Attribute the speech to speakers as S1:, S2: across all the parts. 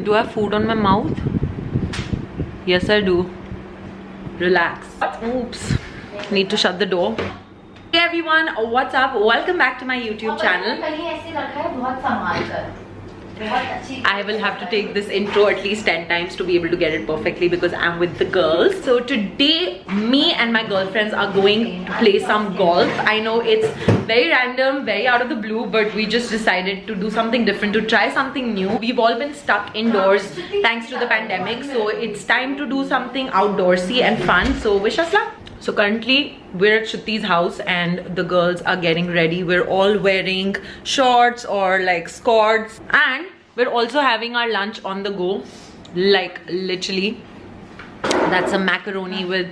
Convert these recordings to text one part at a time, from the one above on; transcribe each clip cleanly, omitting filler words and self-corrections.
S1: Do I have food on my mouth? Yes, I do. Relax. Oops. Need to shut the door. Hey everyone, what's up? Welcome back to my YouTube channel. I will have to take this intro at least 10 times to be able to get it perfectly because I'm with the girls. So today, me and my girlfriends are going to play some golf. I know it's very random, very out of the blue, but we just decided to do something different, to try something new. We've all been stuck indoors thanks to the pandemic, so it's time to do something outdoorsy and fun. So wish us luck. So currently we're at Shruti's house and the girls are getting ready. We're all wearing shorts or like skirts, and we're also having our lunch on the go, like literally. That's a macaroni with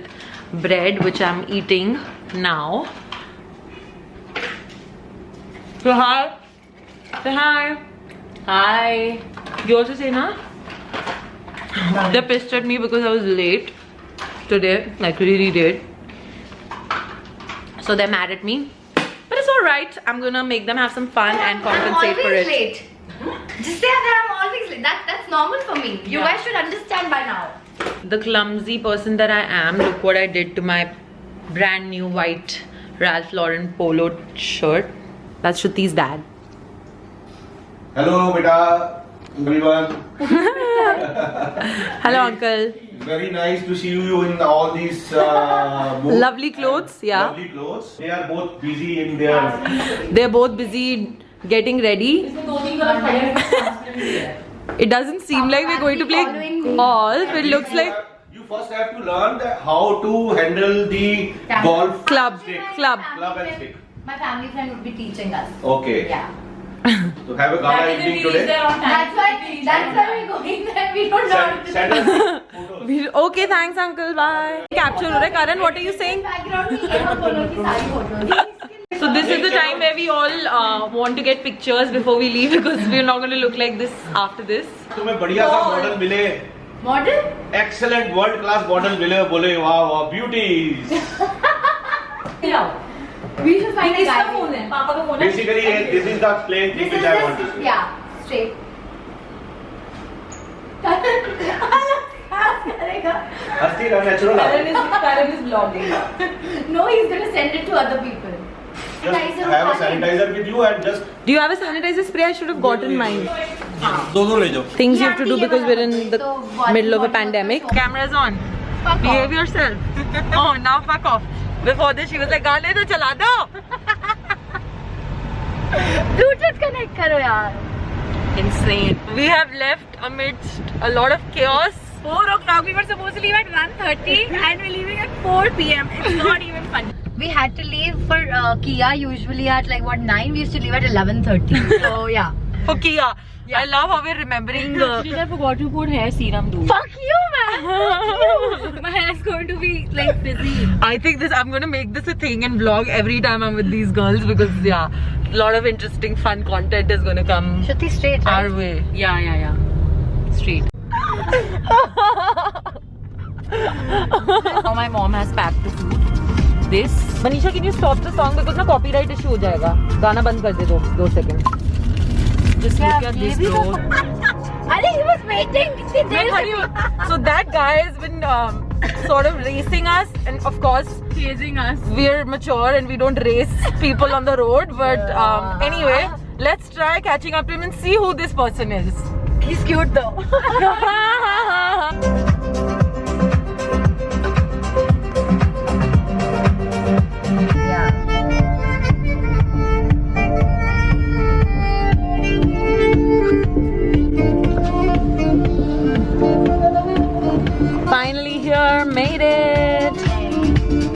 S1: bread which I'm eating now. Say hi. Say hi. Hi. You also say na? They pissed at me because I was late today, like really late. So they're mad at me, but it's alright. I'm gonna make them have some fun and compensate for it.
S2: I'm always late. Just say that I'm always late. That's normal for me. You guys should understand by now.
S1: The clumsy person that I am, look what I did to my brand new white Ralph Lauren polo shirt. That's Shruti's dad.
S3: Hello, beta, everyone.
S1: Hello, uncle.
S3: Very nice to see you in all these
S1: Lovely clothes, yeah.
S3: Lovely clothes. They are both busy in their.
S1: They're both busy getting ready. It doesn't seem like we're going to play golf. It looks like
S3: You first have to learn how to handle the golf
S1: club.
S3: stick.
S1: Club.
S3: Club and stick.
S2: My family friend would be teaching us.
S3: Okay.
S2: Yeah.
S3: So have a gala evening today.
S2: That's why we're going there. We don't know how to
S3: Send us photos.
S1: Okay, thanks, uncle. Bye. Capture ho raha hai. Karan, what are you saying?
S2: background में ये हम दोनों की सारी photos.
S1: So this is the time where we all want to get pictures before we leave because we're not going to look like this after this.
S3: तुम्हें बढ़िया सा model मिले.
S2: Model?
S3: Excellent world class model मिले. बोले वाह वाह beauties.
S2: We should find a guy.
S3: Basically, this is the plain thing which I want to see.
S2: Yeah, straight.
S3: Hasti run natural.
S1: Karan is vlogging.
S2: No, he's gonna send it to other people.
S3: Just have a sanitizer with you and just.
S1: Do you have a sanitizer spray? I should have gotten mine.
S3: दोनों ले जाओ.
S1: Things you have to do because we're in the middle of a pandemic. Camera's on.
S2: Fuck
S1: Behave
S2: off.
S1: yourself. Oh, now fuck off. Before this, she was like, "Gaane to chala do."
S2: Bluetooth connect karo yaar.
S1: Insane. We have left amidst a lot of chaos.
S4: 4 o'clock. We were supposed to leave at 1:30 and we're leaving at 4 p.m. It's not even funny.
S2: We had to leave for Kia usually at like what 9. We used to leave at 11:30. So yeah.
S1: For Kia. I love how we're remembering the.
S4: I forgot to put hair serum though.
S2: Fuck you, man.
S4: My hair is going to be like frizzy.
S1: I think I'm gonna make this a thing and vlog every time I'm with these girls because yeah, a lot of interesting fun content is gonna come
S2: Shruti straight, right?
S1: our way.
S4: Yeah. Straight.
S1: Now my mom has packed the food. This. Manisha, can you stop the song because na copyright issue हो जाएगा. गाना बंद कर दे 2 seconds. Just look at this bro.
S2: I think he was waiting.
S1: So that guy has been sort of racing us, and of course
S4: Chasing us.
S1: we're mature and we don't race people on the road. But anyway, let's try catching up to him and see who this person is.
S2: He's cute though.
S1: Finally here, made it.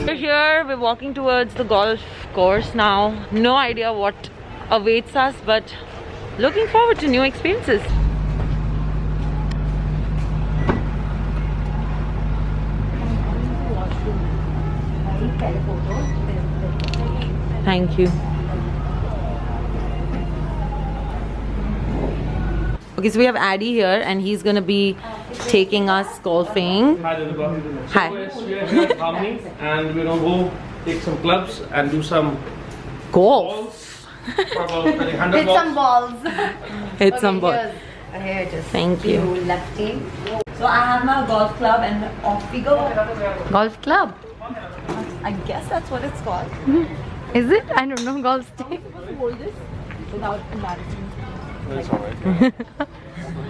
S1: We're here, we're walking towards the golf course now. No idea what awaits us, but looking forward to new experiences. Thank you. Okay, so we have Addy here and he's gonna be taking us golfing.
S5: Hi, Dadaba.
S1: Hi.
S5: So yes, we are here at Harmony and we're gonna go take some clubs and do some
S1: Golf.
S5: balls for about 100
S2: Hit some
S5: balls.
S2: balls.
S1: Hit some ball.
S2: here's- Here, just
S1: Thank you.
S2: lefty.
S1: So I have my golf club and off we go.
S2: Golf club.
S1: I guess that's what it's called.
S2: Is it? I don't know. Golf stick.
S1: Hold this without embarrassing.
S6: That's alright.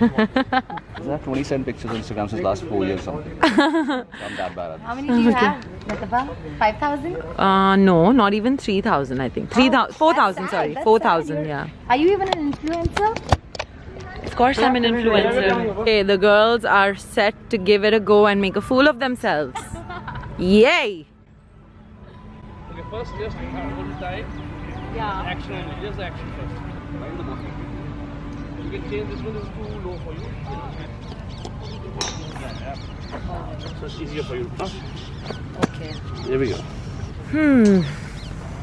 S6: I have 27 pictures on Instagram since last 4 years. Something. I'm that bad at
S2: How many do you have? Latapa? 5,000?
S1: No, not even 3,000. I think 3,000, 4,000.
S2: That's
S1: Sorry,
S2: sad.
S1: 4,000. Yeah.
S2: Are you even an influencer?
S1: Of course, I'm an influencer. Okay, the girls are set to give it a go and make a fool of themselves. Yay!
S5: Okay, first just hold it tight.
S1: Yeah.
S5: Action only, just action first. You can change this one, this is too low for you. So it's easier for you. Huh?
S1: Okay.
S5: Here we go.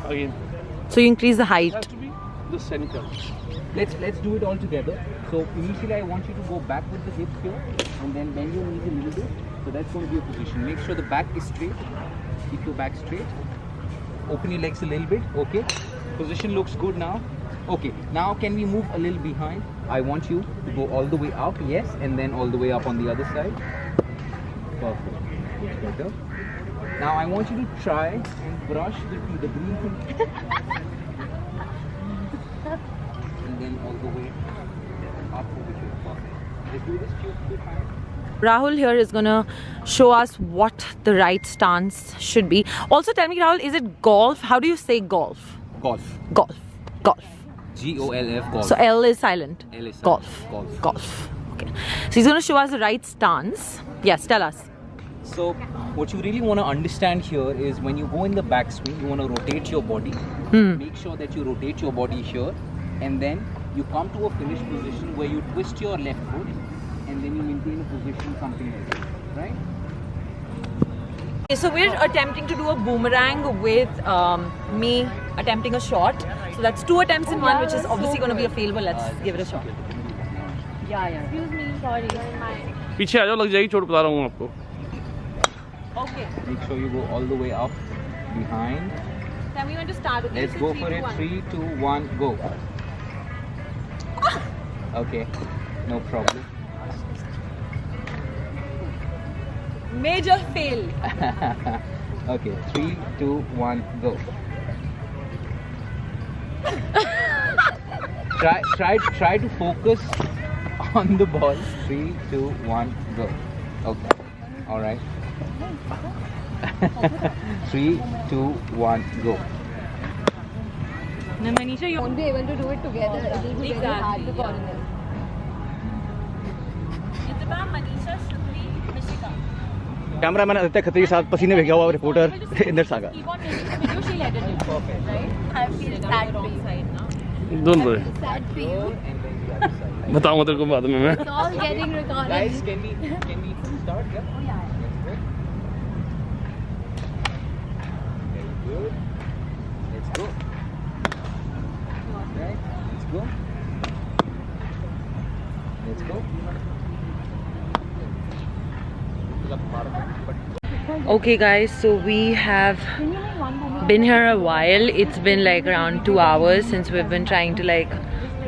S5: Again,
S1: So you increase the
S5: it
S1: height.
S5: has to be the center.
S6: Let's do it all together. So initially I want you to go back with the hips here and then bend your knees a little bit. So that's going to be your position. Make sure the back is straight. Keep your back straight. Open your legs a little bit. Okay. Position looks good now. Okay. Now can we move a little behind? I want you to go all the way up. Yes. And then all the way up on the other side. Perfect. Better. Now I want you to try and brush the breathing. And then all the way up over here. Perfect. Let's do this few times.
S1: Rahul here is gonna show us what the right stance should be. Also tell me, Rahul, is it golf? How do you say golf?
S6: Golf.
S1: Golf. Golf.
S6: Golf. Golf.
S1: So L is silent.
S6: L is silent.
S1: Golf.
S6: Golf.
S1: Golf. Okay. So he's gonna show us the right stance. Yes, tell us.
S6: So what you really want to understand here is when you go in the backswing, you want to rotate your body. Make sure that you rotate your body here, and then you come to a finished position where you twist your left foot, and then you maintain a position something like this, right?
S1: Okay, so we're attempting to do a boomerang with me attempting a shot. So that's 2 attempts in one, which is obviously going to be a fail, but let's give it a shot.
S4: Excuse me, sorry.
S5: पीछे आ जाओ, लग जाएगी चोट, बता रहा हूँ आपको.
S1: Okay.
S6: Make sure you go all the way up, behind.
S1: Then we want to start with
S6: Let's go for it. 3, 2, 1, go. Okay, no problem.
S1: Major fail.
S6: Okay, 3, 2, 1, go. Try to focus on the ball. 3, 2, 1, go. Okay. All right. 3, 2, 1, go.
S1: No, Manisha, you
S2: Won't be able to do it together. It will be very hard to coordinate.
S4: Itiba, Manisha, Shruti, Mishika.
S6: Cameraman Aditya Khatri के साथ पसीने भेजा हुआ reporter Inder Sagar.
S4: Keep on making the video, she'll edit it. Perfect. Right? I feel sad for you.
S5: Don't worry.
S2: Sad for you.
S5: बताऊंगा तेरे को बाद में मैं.
S2: It's all getting recorded.
S6: Guys, can we start? Yeah.
S2: Oh yeah.
S6: Very good. Let's go. Right. Let's go. Let's go.
S1: Okay guys, so we have been here a while. It's been like around 2 hours since we've been trying to like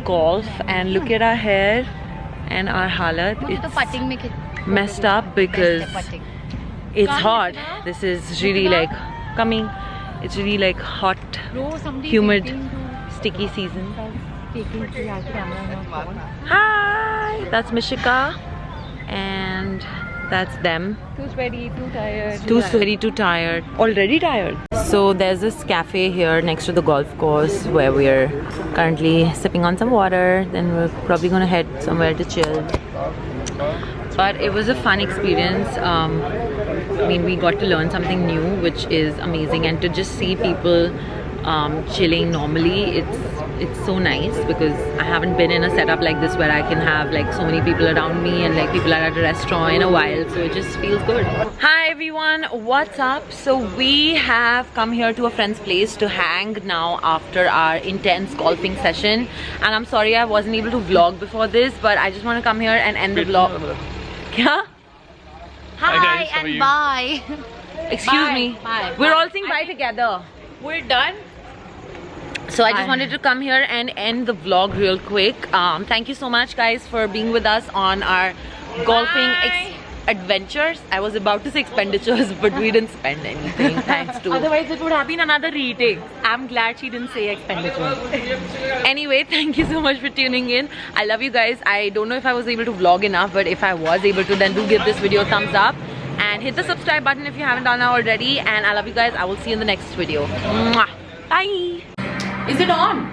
S1: golf, and look at our hair and our halat. It's messed up because it's hot. This is really like coming. It's really like hot, humid, sticky season. Hi, that's Mishika and that's them.
S4: Too sweaty, too tired.
S1: Too sweaty, too tired. Already tired. So there's this cafe here next to the golf course where we're currently sipping on some water. Then we're probably gonna head somewhere to chill. But it was a fun experience. I mean, we got to learn something new, which is amazing, and to just see people chilling normally, it's so nice, because I haven't been in a setup like this where I can have like so many people around me and like people are at a restaurant in a while, so it just feels good. Hi everyone, what's up? So we have come here to a friend's place to hang now after our intense golfing session, and I'm sorry I wasn't able to vlog before this, but I just want to come here and end the vlog. Yeah?
S4: Hi
S5: guys, how are
S4: and
S5: you?
S4: bye.
S1: Excuse me.
S4: Bye.
S1: We're all saying bye together.
S4: We're done.
S1: So I just wanted to come here and end the vlog real quick. Thank you so much guys for being with us on our golfing adventures. I was about to say expenditures, but we didn't spend anything thanks to...
S4: Otherwise it would have been another retake. I'm glad she didn't say expenditure.
S1: Anyway, thank you so much for tuning in. I love you guys. I don't know if I was able to vlog enough, but if I was able to, then do give this video a thumbs up and hit the subscribe button if you haven't done that already. And I love you guys. I will see you in the next video. Mwah. Bye. Is it on?